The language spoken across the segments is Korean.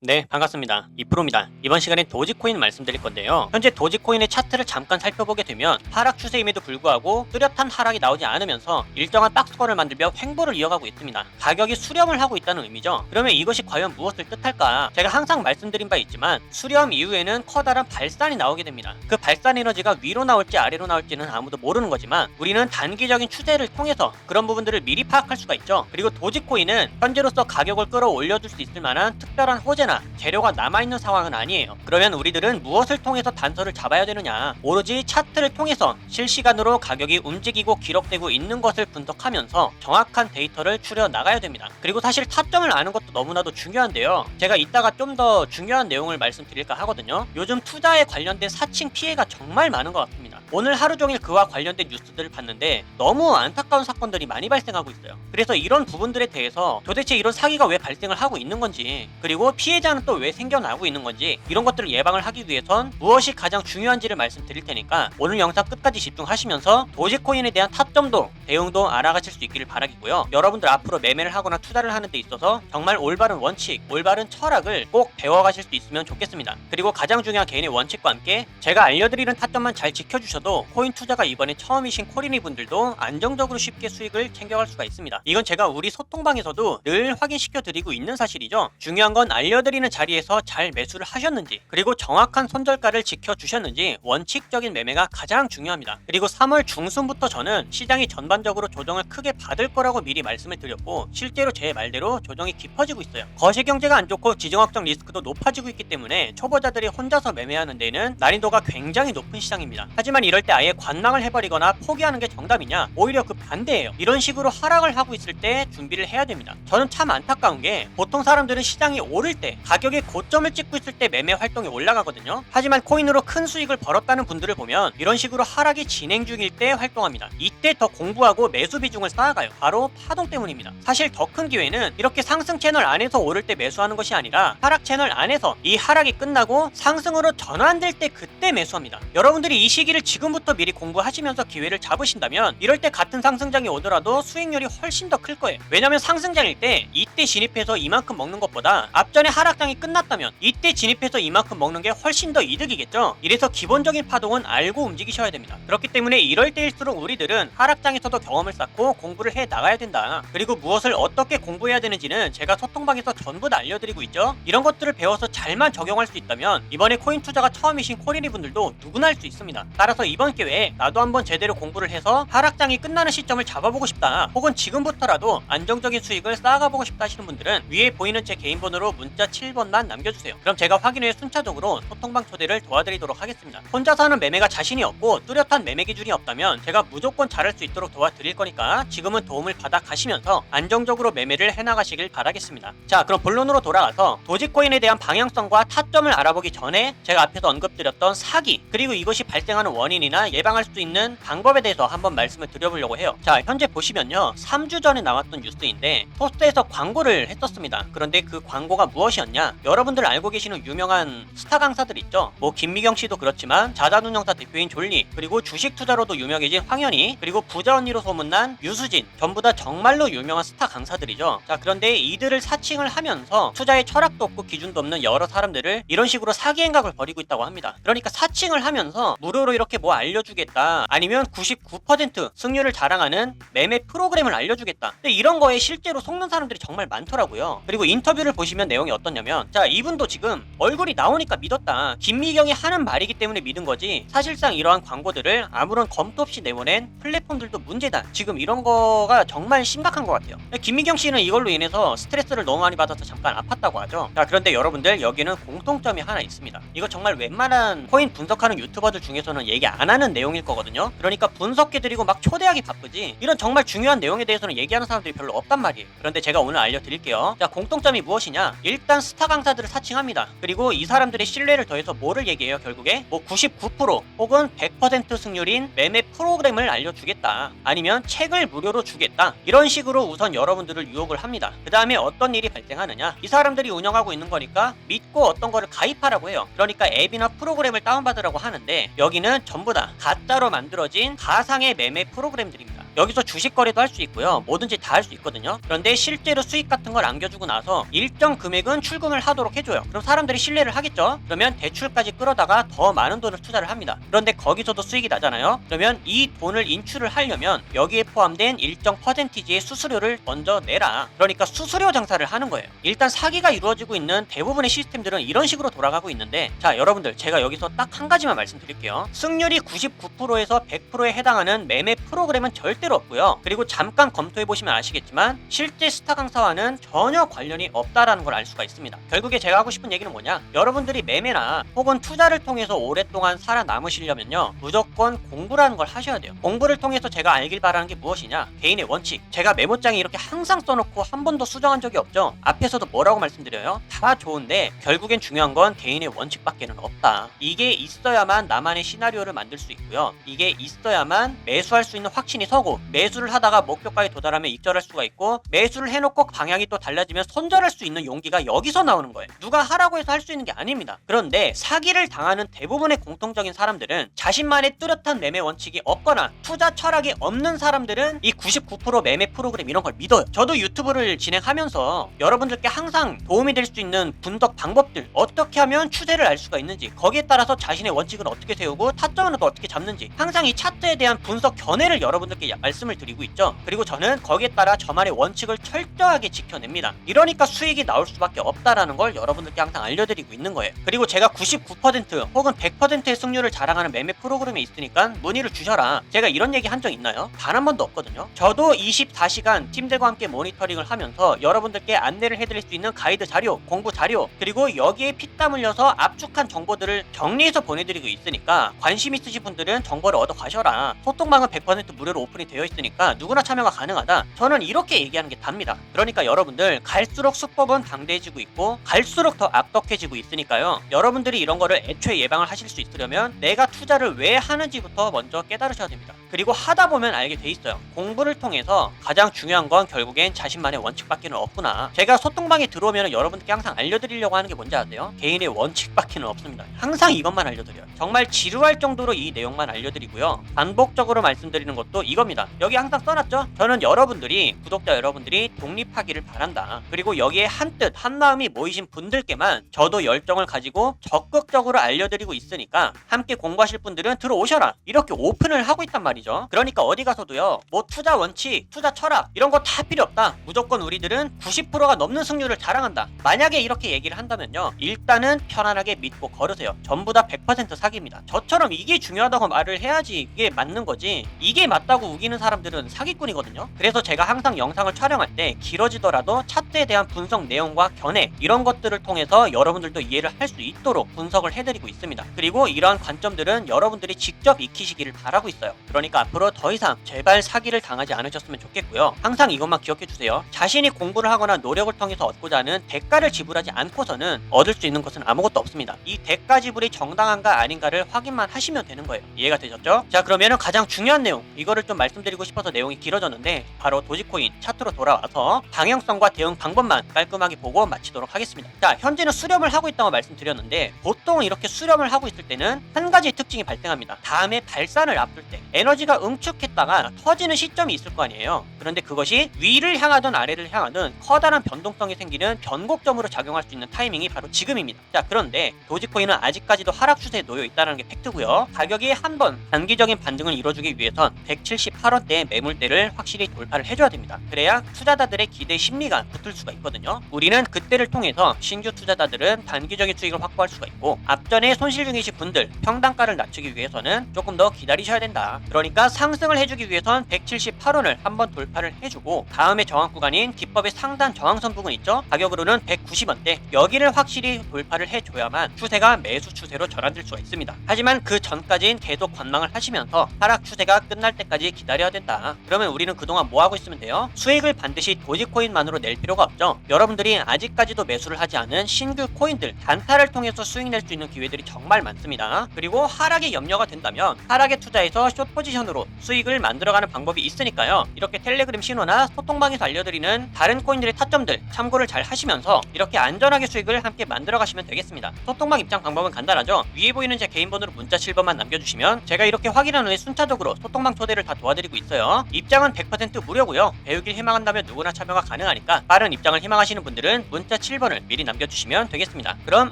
네, 반갑습니다. 이프로입니다. 이번 시간엔 도지코인 말씀드릴 건데요. 현재 도지코인의 차트를 잠깐 살펴보게 되면 하락 추세임에도 불구하고 뚜렷한 하락이 나오지 않으면서 일정한 박스권을 만들며 횡보를 이어가고 있습니다. 가격이 수렴을 하고 있다는 의미죠. 그러면 이것이 과연 무엇을 뜻할까? 제가 항상 말씀드린 바 있지만 수렴 이후에는 커다란 발산이 나오게 됩니다. 그 발산 에너지가 위로 나올지 아래로 나올지는 아무도 모르는 거지만 우리는 단기적인 추세를 통해서 그런 부분들을 미리 파악할 수가 있죠. 그리고 도지코인은 현재로서 가격을 끌어올려줄 수 있을 만한 특별한 호재나 재료가 남아있는 상황은 아니에요. 그러면 우리들은 무엇을 통해서 단서를 잡아야 되느냐? 오로지 차트를 통해서 실시간으로 가격이 움직이고 기록되고 있는 것을 분석하면서 정확한 데이터를 추려 나가야 됩니다. 그리고 사실 타점을 아는 것도 너무나도 중요한데요. 제가 이따가 좀 더 중요한 내용을 말씀드릴까 하거든요. 요즘 투자에 관련된 사칭 피해가 정말 많은 것 같습니다. 오늘 하루 종일 그와 관련된 뉴스들을 봤는데 너무 안타까운 사건들이 많이 발생하고 있어요. 그래서 이런 부분들에 대해서 도대체 이런 사기가 왜 발생을 하고 있는 건지, 그리고 피해자는 또 왜 생겨나고 있는 건지, 이런 것들을 예방을 하기 위해선 무엇이 가장 중요한지를 말씀드릴 테니까 오늘 영상 끝까지 집중하시면서 도지코인에 대한 타점도 대응도 알아가실 수 있기를 바라겠고요. 여러분들 앞으로 매매를 하거나 투자를 하는 데 있어서 정말 올바른 원칙, 올바른 철학을 꼭 배워가실 수 있으면 좋겠습니다. 그리고 가장 중요한 개인의 원칙과 함께 제가 알려드리는 타점만 잘 지켜주셔도 코인 투자가 이번에 처음이신 코리니 분들도 안정적으로 쉽게 수익을 챙겨갈 수가 있습니다. 이건 제가 우리 소통방에서도 늘 확인시켜 드리고 있는 사실이죠. 중요한 건 알려드리는 자리에서 잘 매수를 하셨는지, 그리고 정확한 손절가를 지켜주셨는지, 원칙적인 매매가 가장 중요합니다. 그리고 3월 중순부터 저는 시장이 전반적으로 조정을 크게 받을 거라고 미리 말씀을 드렸고, 실제로 제 말대로 조정이 깊어지고 있어요. 거시경제가 안 좋고 지정학적 리스크도 높아지고 있기 때문에 초보자들이 혼자서 매매하는 데는 난이도가 굉장히 높은 시장입니다. 하지만 이럴 때 아예 관망을 해버리거나 포기하는 게 정답이냐? 오히려 그 반대예요. 이런 식으로 하락을 하고 있을 때 준비를 해야 됩니다. 저는 참 안타까운 게 보통 사람들은 시장이 오를 때, 가격의 고점을 찍고 있을 때 매매 활동이 올라가거든요. 하지만 코인으로 큰 수익을 벌었다는 분들을 보면 이런 식으로 하락이 진행 중일 때 활동합니다. 이때 더 공부하고 매수 비중을 쌓아가요. 바로 파동 때문입니다. 사실 더 큰 기회는 이렇게 상승 채널 안에서 오를 때 매수하는 것이 아니라 하락 채널 안에서 이 하락이 끝나고 상승으로 전환될 때 그때 매수합니다. 여러분들이 이 시기를 지금부터 미리 공부하시면서 기회를 잡으신다면 이럴 때 같은 상승장이 오더라도 수익률이 훨씬 더 클 거예요. 왜냐면 상승장일 때 이때 진입해서 이만큼 먹는 것보다 앞전에 하락장이 끝났다면 이때 진입해서 이만큼 먹는 게 훨씬 더 이득이겠죠. 이래서 기본적인 파동은 알고 움직이셔야 됩니다. 그렇기 때문에 이럴 때일수록 우리들은 하락장에서도 경험을 쌓고 공부를 해 나가야 된다. 그리고 무엇을 어떻게 공부해야 되는지는 제가 소통방에서 전부 다 알려드리고 있죠. 이런 것들을 배워서 잘만 적용할 수 있다면 이번에 코인 투자가 처음이신 코리니 분들도 누구나 할 수 있습니다. 따라서 이번 기회에 나도 한번 제대로 공부를 해서 하락장이 끝나는 시점을 잡아보고 싶다, 혹은 지금부터라도 안정적인 수익을 쌓아가보고 싶다 하시는 분들은 위에 보이는 제 개인 번호로 문자 7번만 남겨주세요. 그럼 제가 확인 후에 순차적으로 소통방 초대를 도와드리도록 하겠습니다. 혼자서 하는 매매가 자신이 없고 뚜렷한 매매 기준이 없다면 제가 무조건 잘할 수 있도록 도와드릴 거니까 지금은 도움을 받아 가시면서 안정적으로 매매를 해나가시길 바라겠습니다. 자, 그럼 본론으로 돌아가서 도지코인에 대한 방향성과 타점을 알아보기 전에 제가 앞에서 언급드렸던 사기, 그리고 이것이 발생하는 원인이나 예방할 수 있는 방법에 대해서 한번 말씀을 드려보려고 해요. 자, 현재 보시면요, 3주 전에 나왔던 뉴스인데 포스트에서 광고를 했었습니다. 그런데 그 광고가 무엇이었냐? 여러분들 알고 계시는 유명한 스타 강사들 있죠. 뭐 김미경 씨도 그렇지만 자산운용사 대표인 졸리, 그리고 주식 투자로도 유명해진 황현희, 그리고 부자 언니로 소문난 유수진, 전부 다 정말로 유명한 스타 강사들이죠. 자, 그런데 이들을 사칭을 하면서 투자의 철학도 없고 기준도 없는 여러 사람들을 이런 식으로 사기 행각을 벌이고 있다고 합니다. 그러니까 사칭을 하면서 무료로 이렇게 뭐 알려주겠다, 아니면 99% 승률을 자랑하는 매매 프로그램을 알려주겠다. 근데 이런 거에 실제로 속는 사람들이 정말 많더라고요. 그리고 인터뷰를 보시면 내용이 어떠냐면, 자, 이분도 지금 얼굴이 나오니까 믿었다, 김미경이 하는 말이기 때문에 믿은 거지, 사실상 이러한 광고들을 아무런 검토 없이 내보낸 플랫폼들도 문제다, 지금 이런 거가 정말 심각한 것 같아요. 김미경 씨는 이걸로 인해서 스트레스를 너무 많이 받아서 잠깐 아팠다고 하죠. 자, 그런데 여러분들 여기는 공통점이 하나 있습니다. 이거 정말 웬만한 코인 분석하는 유튜버들 중에서는 얘기 안 하는 내용일 거거든요. 그러니까 분석해드리고 막 초대하기 바쁘지 이런 정말 중요한 내용에 대해서는 얘기하는 사람들이 별로 없단 말이에요. 그런데 제가 오늘 알려드릴게요. 자, 공통점이 무엇이냐? 일단 스타 강사들을 사칭합니다. 그리고 이 사람들의 신뢰를 더해서 뭐를 얘기해요? 결국에 뭐 99% 혹은 100% 승률인 매매 프로그램을 알려주겠다, 아니면 책을 무료로 주겠다, 이런 식으로 우선 여러분들을 유혹을 합니다. 그 다음에 어떤 일이 발생하느냐? 이 사람들이 운영하고 있는 거니까 믿고 어떤 거를 가입하라고 해요. 그러니까 앱이나 프로그램을 다운받으라고 하는데 여기는 전부 다 가짜로 만들어진 가상의 매매 프로그램들입니다. 여기서 주식 거래도 할 수 있고요. 뭐든지 다 할 수 있거든요. 그런데 실제로 수익 같은 걸 안겨주고 나서 일정 금액은 출금을 하도록 해줘요. 그럼 사람들이 신뢰를 하겠죠. 그러면 대출까지 끌어다가 더 많은 돈을 투자를 합니다. 그런데 거기서도 수익이 나잖아요. 그러면 이 돈을 인출을 하려면 여기에 포함된 일정 퍼센티지의 수수료를 먼저 내라. 그러니까 수수료 장사를 하는 거예요. 일단 사기가 이루어지고 있는 대부분의 시스템들은 이런 식으로 돌아가고 있는데, 자 여러분들 제가 여기서 딱 한 가지만 말씀드릴게요. 승률이 99%에서 100%에 해당하는 매매 프로그램은 절대로 없고요. 그리고 잠깐 검토해보시면 아시겠지만 실제 스타 강사와는 전혀 관련이 없다라는 걸 알 수가 있습니다. 결국에 제가 하고 싶은 얘기는 뭐냐, 여러분들이 매매나 혹은 투자를 통해서 오랫동안 살아남으시려면요, 무조건 공부라는 걸 하셔야 돼요. 공부를 통해서 제가 알길 바라는 게 무엇이냐, 개인의 원칙. 제가 메모장에 이렇게 항상 써놓고 한 번도 수정한 적이 없죠. 앞에서도 뭐라고 말씀드려요? 다 좋은데 결국엔 중요한 건 개인의 원칙밖에는 없다. 이게 있어야만 나만의 시나리오를 만들 수 있고요. 이게 있어야만 매수할 수 있는 확신이 서고, 매수를 하다가 목표가에 도달하면 익절할 수가 있고, 매수를 해놓고 방향이 또 달라지면 손절할 수 있는 용기가 여기서 나오는 거예요. 누가 하라고 해서 할 수 있는 게 아닙니다. 그런데 사기를 당하는 대부분의 공통적인 사람들은 자신만의 뚜렷한 매매 원칙이 없거나 투자 철학이 없는 사람들은 이 99% 매매 프로그램 이런 걸 믿어요. 저도 유튜브를 진행하면서 여러분들께 항상 도움이 될 수 있는 분석 방법들, 어떻게 하면 추세를 알 수가 있는지, 거기에 따라서 자신의 원칙을 어떻게 세우고 타점은 또 어떻게 잡는지, 항상 이 차트에 대한 분석 견해를 여러분들께 말씀을 드리고 있죠. 그리고 저는 거기에 따라 저만의 원칙을 철저하게 지켜냅니다. 이러니까 수익이 나올 수밖에 없다라는 걸 여러분들께 항상 알려드리고 있는 거예요. 그리고 제가 99% 혹은 100%의 승률을 자랑하는 매매 프로그램에 있으니까 문의를 주셔라, 제가 이런 얘기 한 적 있나요? 단 한 번도 없거든요. 저도 24시간 팀들과 함께 모니터링을 하면서 여러분들께 안내를 해드릴 수 있는 가이드 자료, 공부 자료, 그리고 여기에 피땀 흘려서 압축한 정보들을 정리해서 보내드리고 있으니까 관심 있으신 분들은 정보를 얻어 가셔라. 소통방은 100% 무료로 오픈이 되어 있으니까 누구나 참여가 가능하다. 저는 이렇게 얘기하는 게 답니다. 그러니까 여러분들 갈수록 수법은 방대해지고 있고 갈수록 더 악덕해지고 있으니까요. 여러분들이 이런 거를 애초에 예방을 하실 수 있으려면 내가 투자를 왜 하는지부터 먼저 깨달으셔야 됩니다. 그리고 하다 보면 알게 돼 있어요. 공부를 통해서 가장 중요한 건 결국엔 자신만의 원칙밖에는 없구나. 제가 소통방에 들어오면 여러분들께 항상 알려드리려고 하는 게 뭔지 아세요? 개인의 원칙밖에는 없습니다. 항상 이것만 알려드려요. 정말 지루할 정도로 이 내용만 알려드리고요. 반복적으로 말씀드리는 것도 이겁니다. 여기 항상 써놨죠? 저는 여러분들이, 구독자 여러분들이 독립하기를 바란다. 그리고 여기에 한뜻 한마음이 모이신 분들께만 저도 열정을 가지고 적극적으로 알려드리고 있으니까 함께 공부하실 분들은 들어오셔라, 이렇게 오픈을 하고 있단 말이죠. 그러니까 어디 가서도요, 뭐 투자 원칙, 투자 철학 이런 거 다 필요 없다, 무조건 우리들은 90%가 넘는 승률을 자랑한다, 만약에 이렇게 얘기를 한다면요, 일단은 편안하게 믿고 걸으세요. 전부 다 100% 사기입니다. 저처럼 이게 중요하다고 말을 해야지 이게 맞는 거지, 이게 맞다고 우기는 사람들은 사기꾼이거든요. 그래서 제가 항상 영상을 촬영할 때 길어지더라도 차트에 대한 분석 내용과 견해 이런 것들을 통해서 여러분들도 이해를 할 수 있도록 분석을 해드리고 있습니다. 그리고 이러한 관점들은 여러분들이 직접 익히시기를 바라고 있어요. 그러니까 앞으로 더 이상 제발 사기를 당하지 않으셨으면 좋겠고요. 항상 이것만 기억해주세요. 자신이 공부를 하거나 노력을 통해서 얻고자 하는 대가를 지불하지 않고서는 얻을 수 있는 것은 아무것도 없습니다. 이 대가 지불이 정당한가 아닌가를 확인만 하시면 되는 거예요. 이해가 되셨죠? 자, 그러면은 가장 중요한 내용, 이거를 좀 말씀드리고 싶어서 내용이 길어졌는데 바로 도지코인 차트로 돌아와서 방향성과 대응 방법만 깔끔하게 보고 마치도록 하겠습니다. 자, 현재는 수렴을 하고 있다고 말씀드렸는데 보통 이렇게 수렴을 하고 있을 때는 한 가지 특징이 발생합니다. 다음에 발산을 앞둘 때 에너지가 응축했다가 터지는 시점이 있을 거 아니에요. 그런데 그것이 위를 향하든 아래를 향하든 커다란 변동성이 생기는 변곡점으로 작용할 수 있는 타이밍이 바로 지금입니다. 자, 그런데 도지코인은 아직까지도 하락 추세에 놓여 있다는 게 팩트고요. 가격이 한번 단기적인 반등을 이뤄주기 위해선 178원대의 매물대를 확실히 돌파를 해줘야 됩니다. 그래야 투자자들의 기대 심리가 붙을 수가 있거든요. 우리는 그때를 통해서 신규 투자자들은 단기적인 수익을 확보할 수가 있고, 앞전에 손실 중이신 분들 평단가를 낮추기 위해서는 조금 더 기다리셔야 된다. 그러니까 상승을 해주기 위해선 178원을 한번 돌파를 해주고, 다음에 저항 구간인 기법의 상단 저항선 부분 있죠? 가격으로는 190원대, 여기를 확실히 돌파를 해줘야만 추세가 매수 추세로 전환될 수가 있습니다. 하지만 그 전까지는 계속 관망을 하시면서 하락 추세가 끝날 때까지 기다려야 된다. 그러면 우리는 그동안 뭐 하고 있으면 돼요? 수익을 반드시 도지코인만으로 낼 필요가 없죠. 여러분들이 아직까지도 매수를 하지 않은 신규 코인들, 단타를 통해서 수익 낼 수 있는 기회들이 정말 많습니다. 그리고 하락에 염려가 된다면 하락에 투자해서 숏 포지션으로 수익을 만들어가는 방법이 있으니까요. 이렇게 텔레그램 신호나 소통방에서 알려드리는 다른 코인들의 타점들 참고를 잘 하시면서 이렇게 안전하게 수익을 함께 만들어 가시면 되겠습니다. 소통방 입장 방법은 간단하죠. 위에 보이는 제 개인 번호로 문자 실버만 남겨주시면 제가 이렇게 확인한 후에 순차적으로 소통방 초대를 다 도와드리고 기다리고 있어요. 입장은 100% 무료고요. 배우길 희망한다면 누구나 참여가 가능하니까 빠른 입장을 희망하시는 분들은 문자 7번을 미리 남겨주시면 되겠습니다. 그럼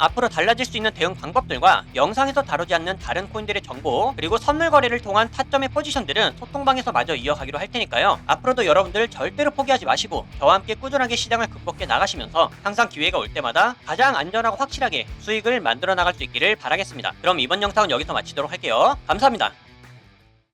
앞으로 달라질 수 있는 대응 방법들과 영상에서 다루지 않는 다른 코인들의 정보 그리고 선물 거래를 통한 타점의 포지션들은 소통방에서 마저 이어가기로 할 테니까요. 앞으로도 여러분들 절대로 포기하지 마시고 저와 함께 꾸준하게 시장을 극복해 나가시면서 항상 기회가 올 때마다 가장 안전하고 확실하게 수익을 만들어 나갈 수 있기를 바라겠습니다. 그럼 이번 영상은 여기서 마치도록 할게요. 감사합니다.